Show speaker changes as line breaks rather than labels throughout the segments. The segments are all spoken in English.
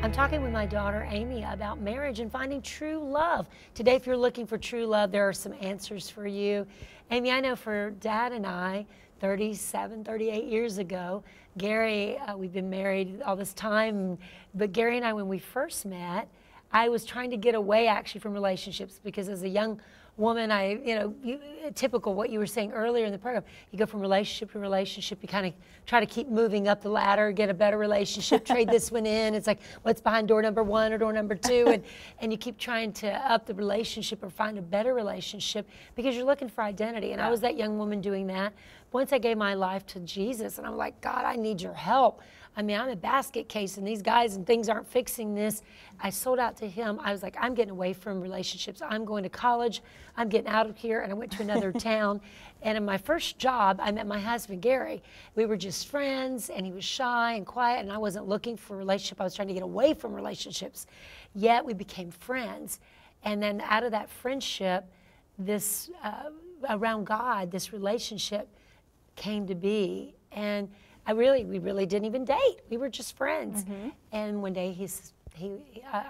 I'm talking with my daughter Amy about marriage and finding true love. Today, if you're looking for true love, there are some answers for you. Amy, I know for Dad and I, 37, 38 years ago, Gary, we've been married all this time, but Gary and I, when we first met, I was trying to get away actually from relationships because as a young woman, typical what you were saying earlier in the program, you go from relationship to relationship, you kind of try to keep moving up the ladder, get a better relationship, trade this one in. It's like, what's behind door number 1 or door number 2? And you keep trying to up the relationship or find a better relationship because you're looking for identity. And I was that young woman doing that. Once I gave my life to Jesus and I'm like, God, I need your help. I mean, I'm a basket case and these guys and things aren't fixing this. I sold out to him. I was like, I'm getting away from relationships. I'm going to college. I'm getting out of here. And I went to another town. And in my first job, I met my husband, Gary. We were just friends and he was shy and quiet and I wasn't looking for a relationship. I was trying to get away from relationships. Yet we became friends. And then out of that friendship, this, around God, this relationship came to be. And we really didn't even date. We were just friends. Mm-hmm. And one day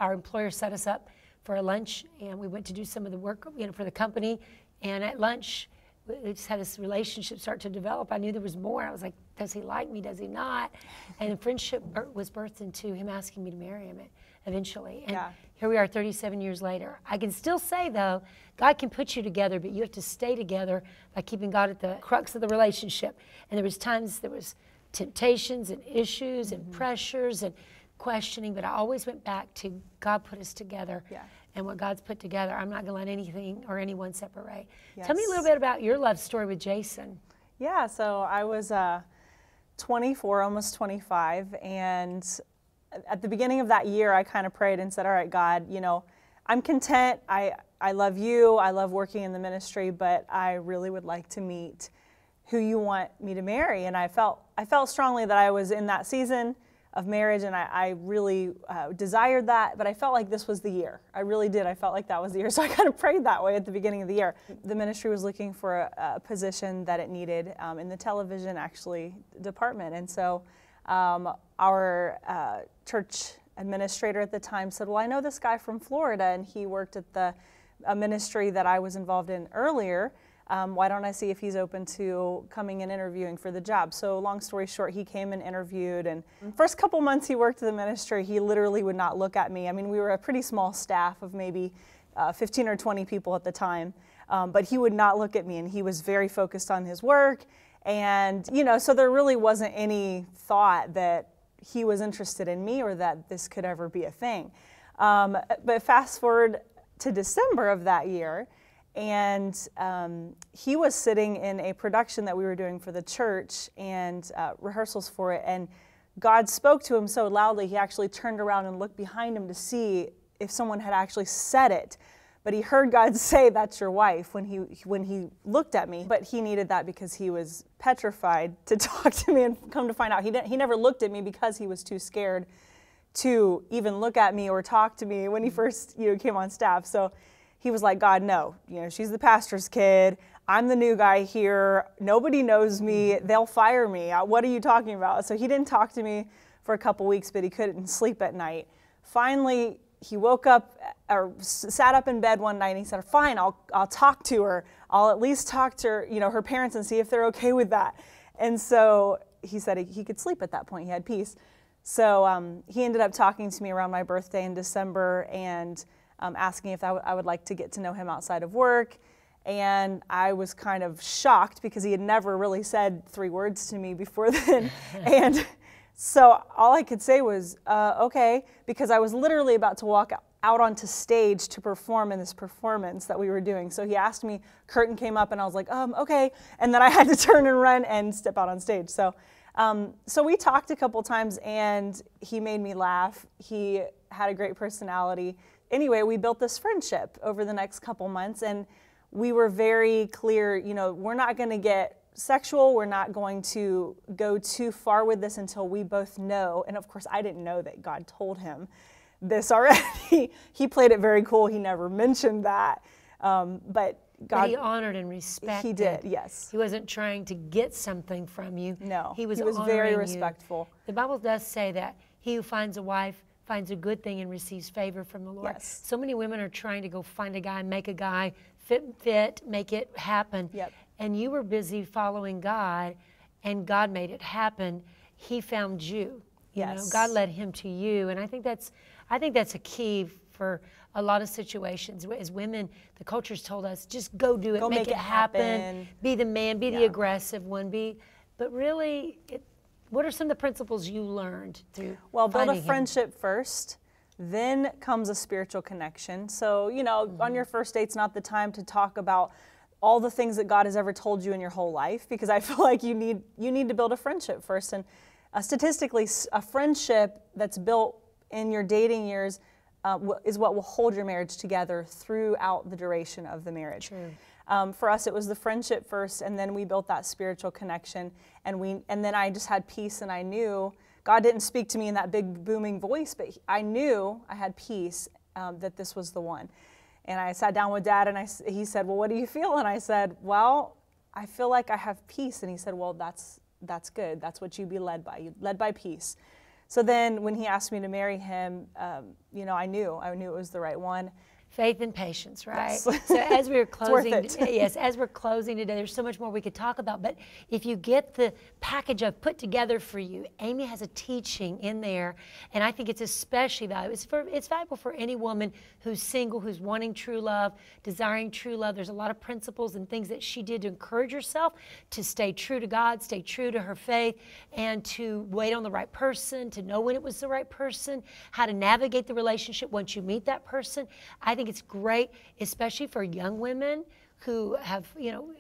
our employer set us up for a lunch and we went to do some of the work, for the company. And at lunch, we just had this relationship start to develop. I knew there was more. I was like, does he like me? Does he not? And friendship was birthed into him asking me to marry him eventually. And here we are 37 years later. I can still say though, God can put you together, but you have to stay together by keeping God at the crux of the relationship. And there was times there was temptations and issues and pressures and questioning, but I always went back to God put us together. Yeah. And what God's put together, I'm not going to let anything or anyone separate. Yes. Tell me a little bit about your love story with Jason.
Yeah, so I was 24, almost 25, and at the beginning of that year, I kind of prayed and said, all right, God, I'm content. I love you. I love working in the ministry, but I really would like to meet who you want me to marry. And I felt strongly that I was in that season of marriage and I really desired that, but I felt like this was the year. I really did. I felt like that was the year. So I kind of prayed that way at the beginning of the year. The ministry was looking for a position that it needed in the television department. And so our church administrator at the time said, well, I know this guy from Florida and he worked at a ministry that I was involved in earlier. Why don't I see if he's open to coming and interviewing for the job? So long story short, he came and interviewed, and first couple months he worked at the ministry, he literally would not look at me. I mean, we were a pretty small staff of maybe 15 or 20 people at the time, but he would not look at me, and he was very focused on his work. And, so there really wasn't any thought that he was interested in me or that this could ever be a thing. But fast forward to December of that year, and he was sitting in a production that we were doing for the church and rehearsals for it, and God spoke to him so loudly he actually turned around and looked behind him to see if someone had actually said it. But he heard God say, that's your wife, when he looked at me. But he needed that because he was petrified to talk to me, and come to find out he never looked at me because he was too scared to even look at me or talk to me when he first came on staff. So he was like, God, no, she's the pastor's kid. I'm the new guy here. Nobody knows me. They'll fire me. What are you talking about? So he didn't talk to me for a couple weeks, but he couldn't sleep at night. Finally, he woke up or sat up in bed one night and he said, fine, I'll talk to her. I'll at least talk to her, her parents and see if they're okay with that. And so he said he could sleep at that point. He had peace. So he ended up talking to me around my birthday in December and asking if I would like to get to know him outside of work. And I was kind of shocked because he had never really said 3 words to me before then. And so all I could say was, okay, because I was literally about to walk out onto stage to perform in this performance that we were doing. So he asked me, curtain came up, and I was like, okay. And then I had to turn and run and step out on stage. So we talked a couple times, and he made me laugh. He had a great personality. Anyway, we built this friendship over the next couple months, and we were very clear, we're not going to get sexual. We're not going to go too far with this until we both know. And of course, I didn't know that God told him this already. He played it very cool. He never mentioned that. But God,
he honored and respected.
He did, yes.
He wasn't trying to get something from you.
No,
he was
very respectful.
The Bible does say that he who finds a wife finds a good thing and receives favor from the Lord.
Yes.
So many women are trying to go find a guy, make a guy fit, make it happen.
Yep.
And you were busy following God, and God made it happen. He found you. You know,
Yes.
God led him to you, and I think that's a key for a lot of situations. As women, the culture's told us, just go do it,
Go
make it happen, be the man, be the aggressive one, but really, what are some of the principles you learned through
Well, build a
finding him?
friendship first, then comes a spiritual connection. So, you know, on your first date's not the time to talk about all the things that God has ever told you in your whole life, because I feel like you need to build a friendship first. And statistically, a friendship that's built in your dating years is what will hold your marriage together throughout the duration of the marriage.
True.
For us, it was the friendship first, and then we built that spiritual connection, and then I just had peace, and I knew God didn't speak to me in that big booming voice, but I knew I had peace that this was the one. And I sat down with Dad, and he said, "Well, what do you feel?" And I said, "Well, I feel like I have peace." And he said, "Well, that's good. That's what you be led by. You led by peace." So then when he asked me to marry him, you know, I knew it was the right one.
Faith and patience, right?
Yes.
So as we were closing,
It's worth it.
yes, as we're closing today, there's so much more we could talk about. But if you get the package I've put together for you, Amy has a teaching in there, and I think it's especially valuable. It's valuable for any woman who's single, who's wanting true love, desiring true love. There's a lot of principles and things that she did to encourage herself to stay true to God, stay true to her faith, and to wait on the right person, to know when it was the right person, how to navigate the relationship once you meet that person. I think it's great, especially for young women who have, you know,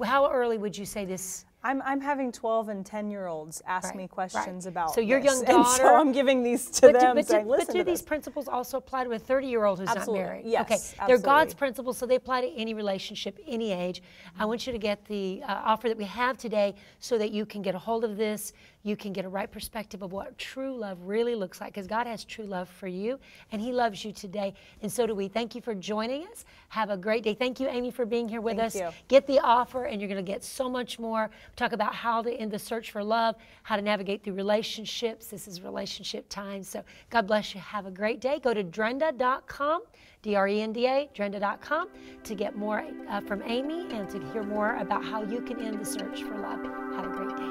how early would you say this?
I'm having 12 and 10-year-olds ask me questions about
So your
this.
young daughter.
And so I'm giving these to them, saying,
but
listen
do
to
these
this.
principles also apply to a 30-year-old who's
Absolutely.
not married?
Yes,
Okay, they're God's
absolutely.
principles, so they apply to any relationship, any age. I want you to get the offer that we have today so that you can get a hold of this. You can get a right perspective of what true love really looks like, because God has true love for you, and He loves you today, and so do we. Thank you for joining us. Have a great day. Thank you, Amy, for being here with us.
Thank you.
Get the offer, and you're going to get so much more. Talk about how to end the search for love, how to navigate through relationships. This is relationship time. So God bless you. Have a great day. Go to Drenda.com, D-R-E-N-D-A, Drenda.com, to get more from Amy and to hear more about how you can end the search for love. Have a great day.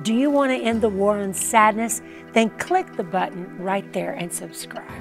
Do you want to end the war on sadness? Then click the button right there and subscribe.